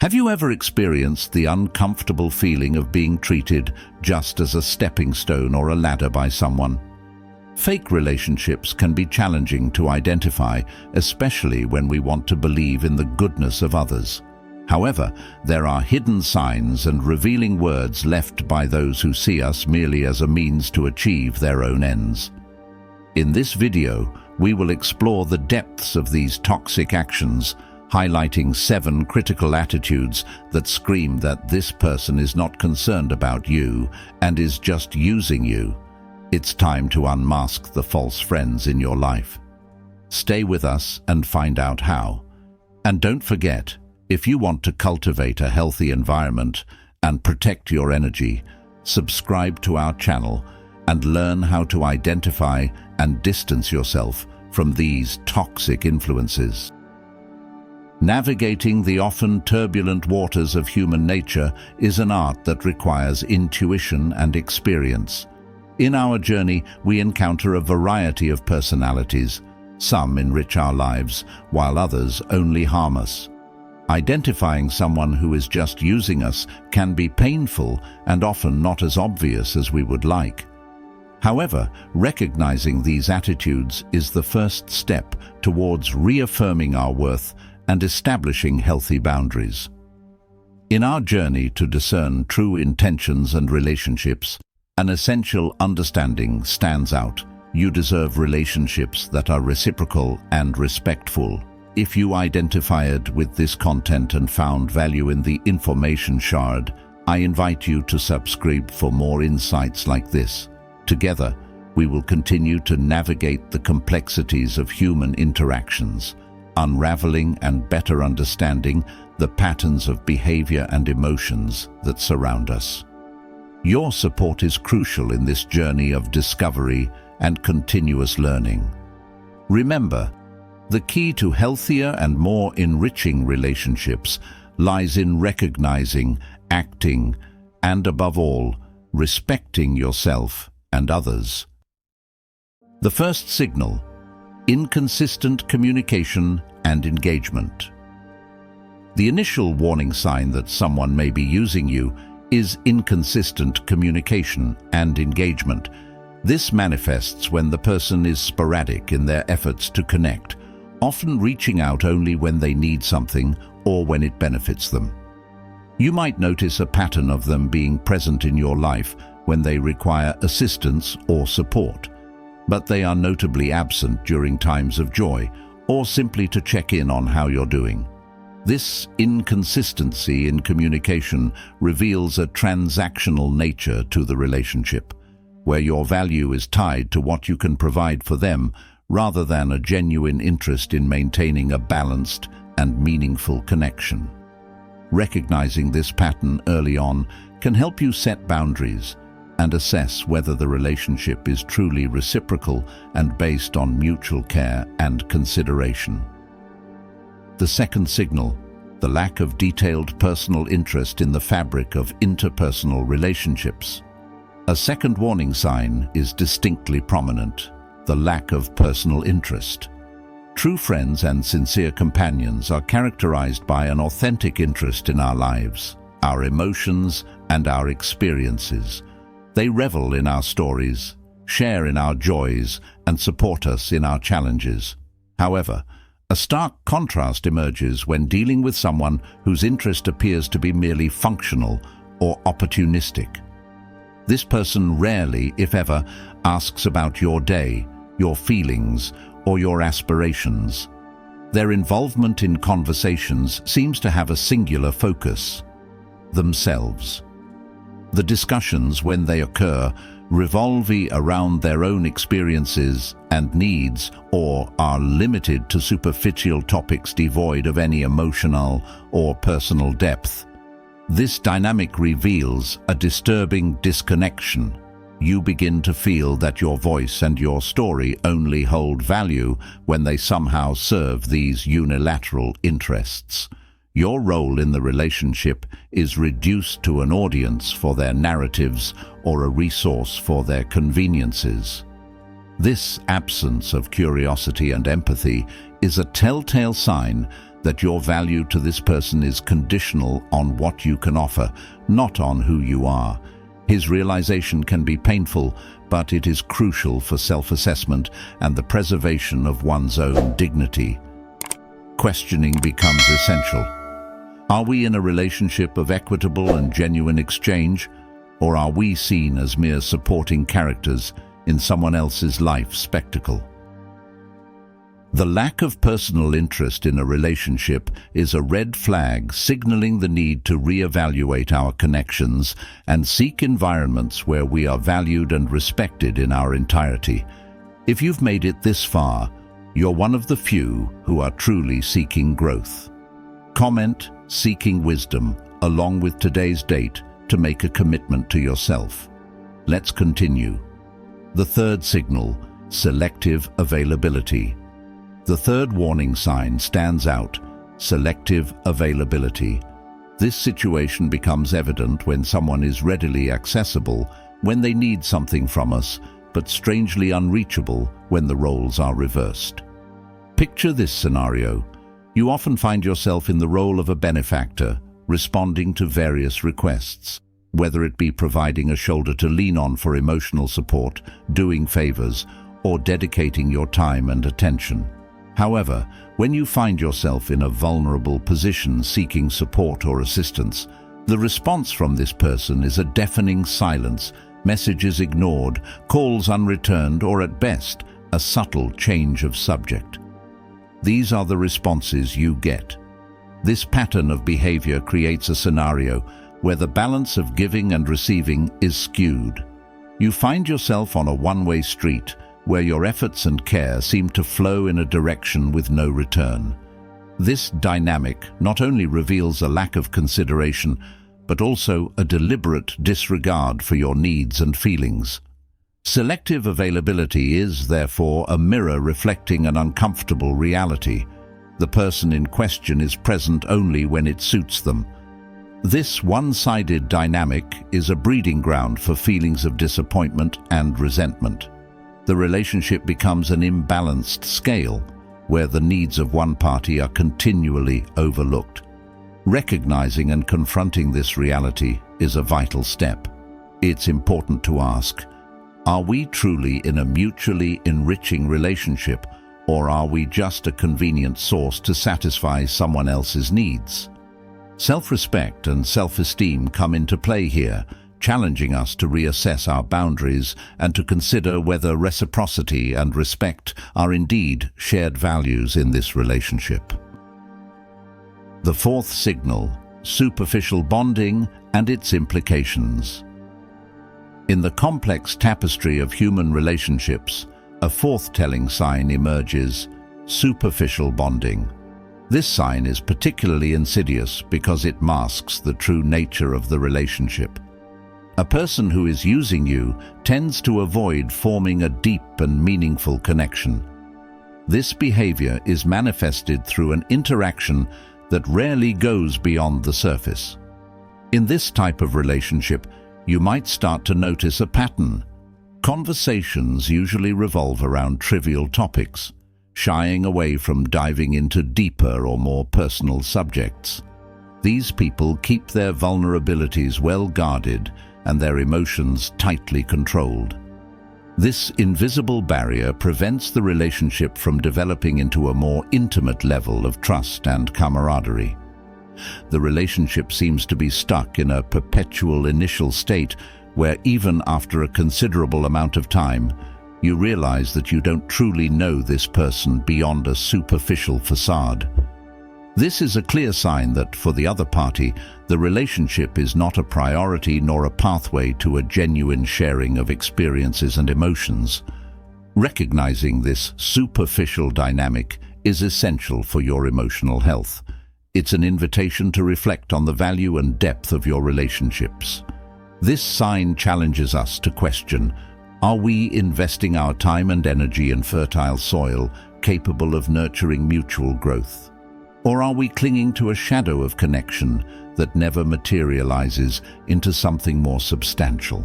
Have you ever experienced the uncomfortable feeling of being treated just as a stepping stone or a ladder by someone? Fake relationships can be challenging to identify, especially when we want to believe in the goodness of others. However, there are hidden signs and revealing words left by those who see us merely as a means to achieve their own ends. In this video, we will explore the depths of these toxic actions, highlighting 7 critical attitudes that scream that this person is not concerned about you and is just using you. It's time to unmask the false friends in your life. Stay with us and find out how. And don't forget, if you want to cultivate a healthy environment and protect your energy, subscribe to our channel and learn how to identify and distance yourself from these toxic influences. Navigating the often turbulent waters of human nature is an art that requires intuition and experience. In our journey, we encounter a variety of personalities. Some enrich our lives, while others only harm us. Identifying someone who is just using us can be painful and often not as obvious as we would like. However, recognizing these attitudes is the first step towards reaffirming our worth and establishing healthy boundaries. In our journey to discern true intentions and relationships, an essential understanding stands out. You deserve relationships that are reciprocal and respectful. If you identified with this content and found value in the information shared, I invite you to subscribe for more insights like this. Together, we will continue to navigate the complexities of human interactions, unraveling and better understanding the patterns of behavior and emotions that surround us. Your support is crucial in this journey of discovery and continuous learning. Remember, the key to healthier and more enriching relationships lies in recognizing, acting, and above all, respecting yourself and others. The first signal: inconsistent communication and engagement. The initial warning sign that someone may be using you is inconsistent communication and engagement. This manifests when the person is sporadic in their efforts to connect, often reaching out only when they need something or when it benefits them. You might notice a pattern of them being present in your life when they require assistance or support, but they are notably absent during times of joy or simply to check in on how you're doing. This inconsistency in communication reveals a transactional nature to the relationship, where your value is tied to what you can provide for them rather than a genuine interest in maintaining a balanced and meaningful connection. Recognizing this pattern early on can help you set boundaries and assess whether the relationship is truly reciprocal and based on mutual care and consideration. The second signal: the lack of detailed personal interest in the fabric of interpersonal relationships. A second warning sign is distinctly prominent: the lack of personal interest. True friends and sincere companions are characterized by an authentic interest in our lives, our emotions, and our experiences. They revel in our stories, share in our joys, and support us in our challenges. However, a stark contrast emerges when dealing with someone whose interest appears to be merely functional or opportunistic. This person rarely, if ever, asks about your day, your feelings, or your aspirations. Their involvement in conversations seems to have a singular focus: themselves. The discussions, when they occur, revolve around their own experiences and needs, or are limited to superficial topics devoid of any emotional or personal depth. This dynamic reveals a disturbing disconnection. You begin to feel that your voice and your story only hold value when they somehow serve these unilateral interests. Your role in the relationship is reduced to an audience for their narratives or a resource for their conveniences. This absence of curiosity and empathy is a telltale sign that your value to this person is conditional on what you can offer, not on who you are. His realization can be painful, but it is crucial for self-assessment and the preservation of one's own dignity. Questioning becomes essential. Are we in a relationship of equitable and genuine exchange, or are we seen as mere supporting characters in someone else's life spectacle? The lack of personal interest in a relationship is a red flag signaling the need to reevaluate our connections and seek environments where we are valued and respected in our entirety. If you've made it this far, you're one of the few who are truly seeking growth. Comment "seeking wisdom" along with today's date to make a commitment to yourself. Let's continue. The third signal, selective availability. The third warning sign stands out: selective availability. This situation becomes evident when someone is readily accessible when they need something from us, but strangely unreachable when the roles are reversed. Picture this scenario. You often find yourself in the role of a benefactor, responding to various requests, whether it be providing a shoulder to lean on for emotional support, doing favors, or dedicating your time and attention. However, when you find yourself in a vulnerable position seeking support or assistance, the response from this person is a deafening silence, messages ignored, calls unreturned, or at best, a subtle change of subject. These are the responses you get. This pattern of behavior creates a scenario where the balance of giving and receiving is skewed. You find yourself on a one-way street where your efforts and care seem to flow in a direction with no return. This dynamic not only reveals a lack of consideration, but also a deliberate disregard for your needs and feelings. Selective availability is, therefore, a mirror reflecting an uncomfortable reality. The person in question is present only when it suits them. This one-sided dynamic is a breeding ground for feelings of disappointment and resentment. The relationship becomes an imbalanced scale, where the needs of one party are continually overlooked. Recognizing and confronting this reality is a vital step. It's important to ask, are we truly in a mutually enriching relationship, or are we just a convenient source to satisfy someone else's needs? Self-respect and self-esteem come into play here, challenging us to reassess our boundaries and to consider whether reciprocity and respect are indeed shared values in this relationship. The fourth signal, superficial bonding and its implications. In the complex tapestry of human relationships, a fourth telling sign emerges: superficial bonding. This sign is particularly insidious because it masks the true nature of the relationship. A person who is using you tends to avoid forming a deep and meaningful connection. This behavior is manifested through an interaction that rarely goes beyond the surface. In this type of relationship, you might start to notice a pattern. Conversations usually revolve around trivial topics, shying away from diving into deeper or more personal subjects. These people keep their vulnerabilities well guarded and their emotions tightly controlled. This invisible barrier prevents the relationship from developing into a more intimate level of trust and camaraderie. The relationship seems to be stuck in a perpetual initial state where even after a considerable amount of time, you realize that you don't truly know this person beyond a superficial facade. This is a clear sign that, for the other party, the relationship is not a priority nor a pathway to a genuine sharing of experiences and emotions. Recognizing this superficial dynamic is essential for your emotional health. It's an invitation to reflect on the value and depth of your relationships. This sign challenges us to question, are we investing our time and energy in fertile soil capable of nurturing mutual growth? Or are we clinging to a shadow of connection that never materializes into something more substantial?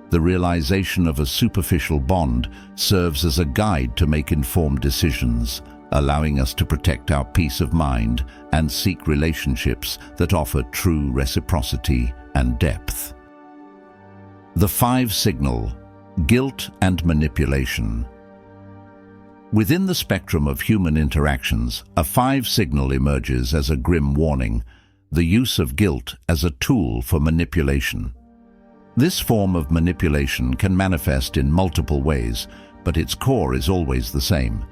The realization of a superficial bond serves as a guide to make informed decisions, allowing us to protect our peace of mind and seek relationships that offer true reciprocity and depth. The 5 signal: guilt and manipulation. Within the spectrum of human interactions, a 5 signal emerges as a grim warning: the use of guilt as a tool for manipulation. This form of manipulation can manifest in multiple ways, but its core is always the same: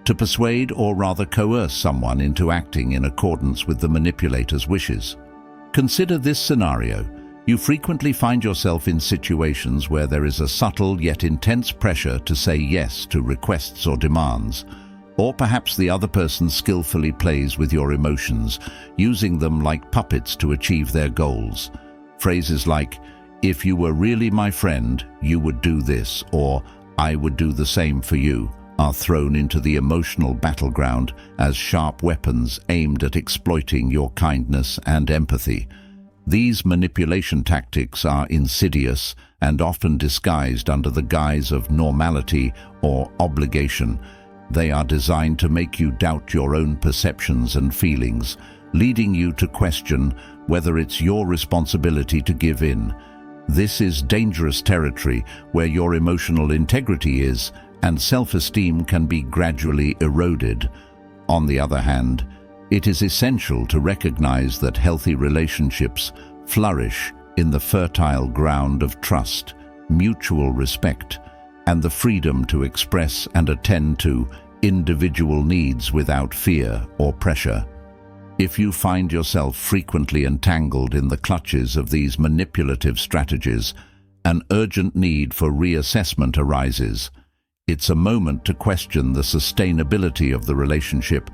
to persuade or rather coerce someone into acting in accordance with the manipulator's wishes. Consider this scenario. You frequently find yourself in situations where there is a subtle yet intense pressure to say yes to requests or demands, or perhaps the other person skillfully plays with your emotions, using them like puppets to achieve their goals. Phrases like, "If you were really my friend, you would do this," or "I would do the same for you," are thrown into the emotional battleground as sharp weapons aimed at exploiting your kindness and empathy. These manipulation tactics are insidious and often disguised under the guise of normality or obligation. They are designed to make you doubt your own perceptions and feelings, leading you to question whether it's your responsibility to give in. This is dangerous territory where your emotional integrity is, and self-esteem can be gradually eroded. On the other hand, it is essential to recognize that healthy relationships flourish in the fertile ground of trust, mutual respect, and the freedom to express and attend to individual needs without fear or pressure. If you find yourself frequently entangled in the clutches of these manipulative strategies, an urgent need for reassessment arises. It's a moment to question the sustainability of the relationship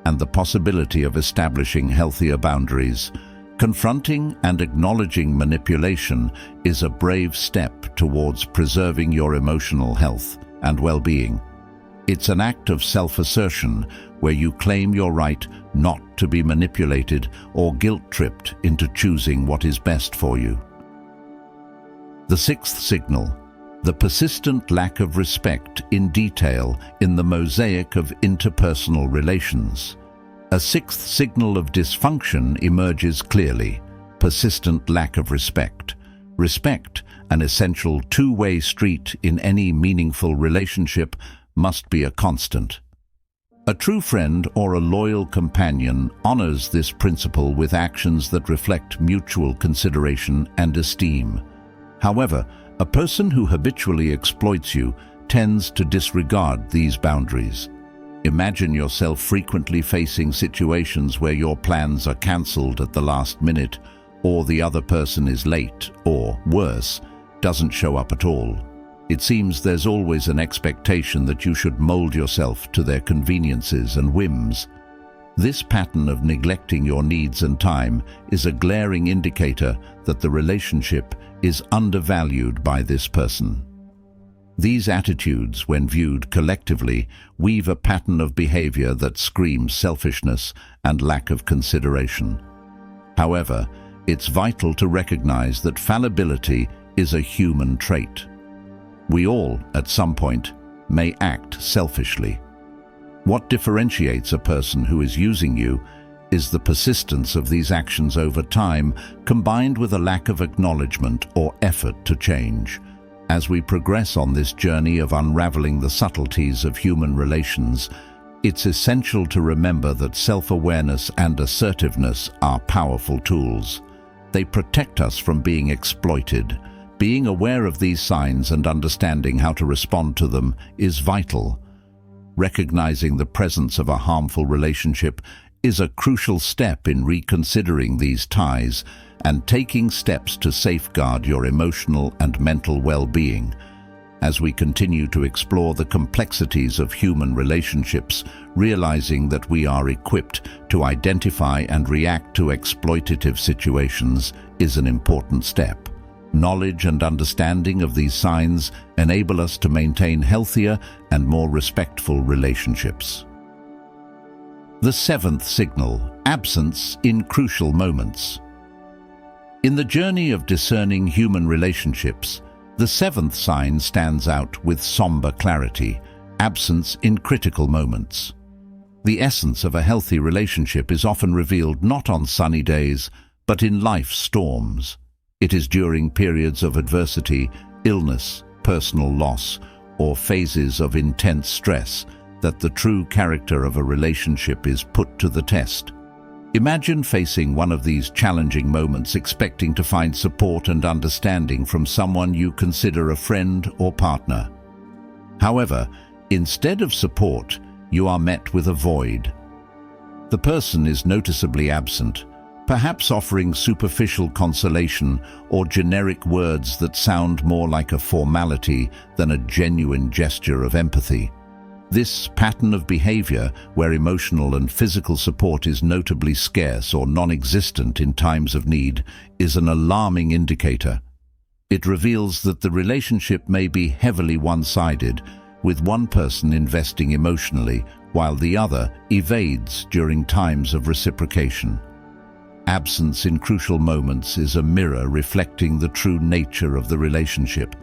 and the possibility of establishing healthier boundaries. Confronting and acknowledging manipulation is a brave step towards preserving your emotional health and well-being. It's an act of self-assertion where you claim your right not to be manipulated or guilt-tripped into choosing what is best for you. The 6th signal: the persistent lack of respect in detail in the mosaic of interpersonal relations. A 6th signal of dysfunction emerges clearly: persistent lack of respect. Respect, an essential two-way street in any meaningful relationship, must be a constant. A true friend or a loyal companion honors this principle with actions that reflect mutual consideration and esteem. However, a person who habitually exploits you tends to disregard these boundaries. Imagine yourself frequently facing situations where your plans are cancelled at the last minute, or the other person is late, or, worse, doesn't show up at all. It seems there's always an expectation that you should mold yourself to their conveniences and whims. This pattern of neglecting your needs and time is a glaring indicator that the relationship is undervalued by this person. These attitudes, when viewed collectively, weave a pattern of behavior that screams selfishness and lack of consideration. However, it's vital to recognize that fallibility is a human trait. We all, at some point, may act selfishly. What differentiates a person who is using you is the persistence of these actions over time, combined with a lack of acknowledgement or effort to change. As we progress on this journey of unraveling the subtleties of human relations, it's essential to remember that self-awareness and assertiveness are powerful tools. They protect us from being exploited. Being aware of these signs and understanding how to respond to them is vital. Recognizing the presence of a harmful relationship is a crucial step in reconsidering these ties and taking steps to safeguard your emotional and mental well-being. As we continue to explore the complexities of human relationships, realizing that we are equipped to identify and react to exploitative situations is an important step. Knowledge and understanding of these signs enable us to maintain healthier and more respectful relationships. The 7th signal: absence in crucial moments. In the journey of discerning human relationships, the 7th sign stands out with somber clarity: absence in critical moments. The essence of a healthy relationship is often revealed not on sunny days, but in life's storms. It is during periods of adversity, illness, personal loss, or phases of intense stress that the true character of a relationship is put to the test. Imagine facing one of these challenging moments expecting to find support and understanding from someone you consider a friend or partner. However, instead of support, you are met with a void. The person is noticeably absent, perhaps offering superficial consolation or generic words that sound more like a formality than a genuine gesture of empathy. This pattern of behavior, where emotional and physical support is notably scarce or non-existent in times of need, is an alarming indicator. It reveals that the relationship may be heavily one-sided, with one person investing emotionally while the other evades during times of reciprocation. Absence in crucial moments is a mirror reflecting the true nature of the relationship.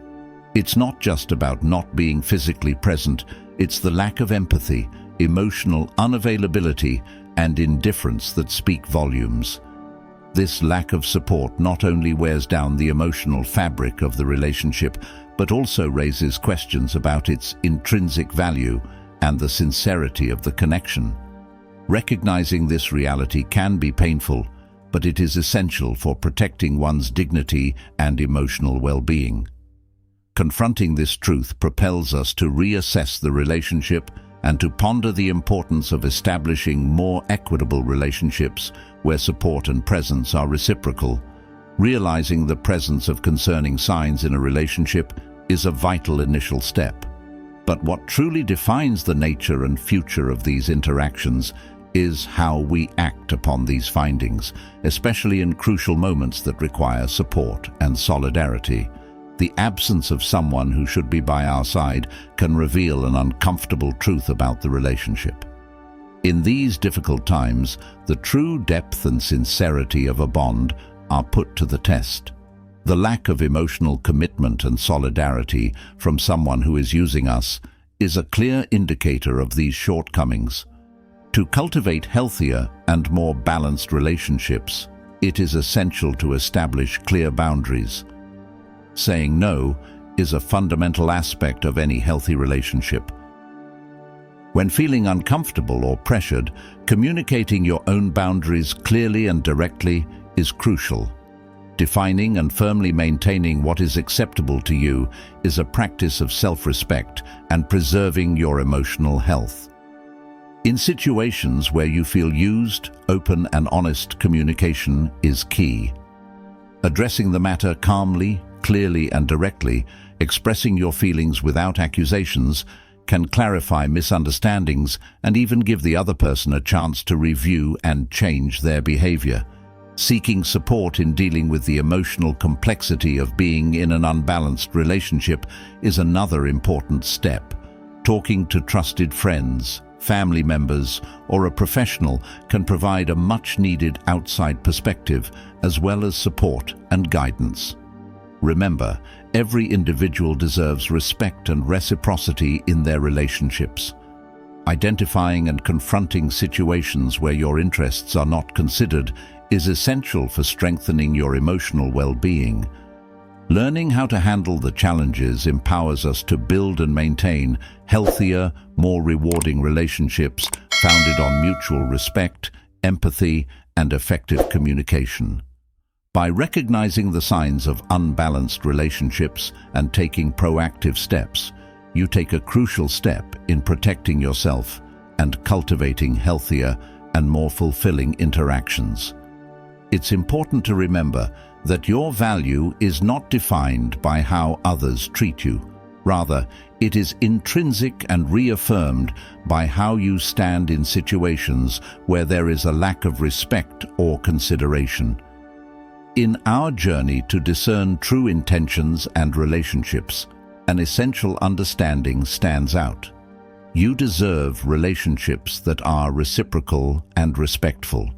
It's not just about not being physically present, it's the lack of empathy, emotional unavailability, and indifference that speak volumes. This lack of support not only wears down the emotional fabric of the relationship, but also raises questions about its intrinsic value and the sincerity of the connection. Recognizing this reality can be painful, but it is essential for protecting one's dignity and emotional well-being. Confronting this truth propels us to reassess the relationship and to ponder the importance of establishing more equitable relationships where support and presence are reciprocal. Realizing the presence of concerning signs in a relationship is a vital initial step. But what truly defines the nature and future of these interactions is how we act upon these findings, especially in crucial moments that require support and solidarity. The absence of someone who should be by our side can reveal an uncomfortable truth about the relationship. In these difficult times, the true depth and sincerity of a bond are put to the test. The lack of emotional commitment and solidarity from someone who is using us is a clear indicator of these shortcomings. To cultivate healthier and more balanced relationships, it is essential to establish clear boundaries. Saying no is a fundamental aspect of any healthy relationship. When feeling uncomfortable or pressured, communicating your own boundaries clearly and directly is crucial. Defining and firmly maintaining what is acceptable to you is a practice of self-respect and preserving your emotional health. In situations where you feel used, open and honest communication is key. Addressing the matter calmly, clearly and directly, expressing your feelings without accusations, can clarify misunderstandings and even give the other person a chance to review and change their behavior. Seeking support in dealing with the emotional complexity of being in an unbalanced relationship is another important step. Talking to trusted friends, family members, or a professional can provide a much-needed outside perspective as well as support and guidance. Remember, every individual deserves respect and reciprocity in their relationships. Identifying and confronting situations where your interests are not considered is essential for strengthening your emotional well-being. Learning how to handle the challenges empowers us to build and maintain healthier, more rewarding relationships founded on mutual respect, empathy, and effective communication. By recognizing the signs of unbalanced relationships and taking proactive steps, you take a crucial step in protecting yourself and cultivating healthier and more fulfilling interactions. It's important to remember that your value is not defined by how others treat you. Rather, it is intrinsic and reaffirmed by how you stand in situations where there is a lack of respect or consideration. In our journey to discern true intentions and relationships, an essential understanding stands out. You deserve relationships that are reciprocal and respectful.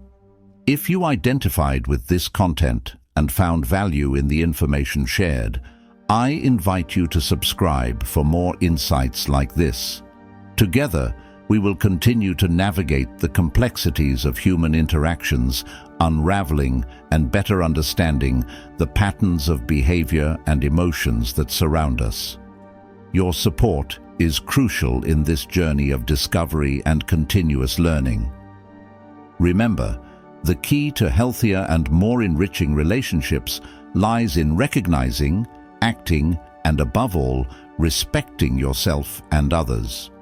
If you identified with this content and found value in the information shared, I invite you to subscribe for more insights like this. Together, we will continue to navigate the complexities of human interactions, unraveling and better understanding the patterns of behavior and emotions that surround us. Your support is crucial in this journey of discovery and continuous learning. Remember, the key to healthier and more enriching relationships lies in recognizing, acting, and above all, respecting yourself and others.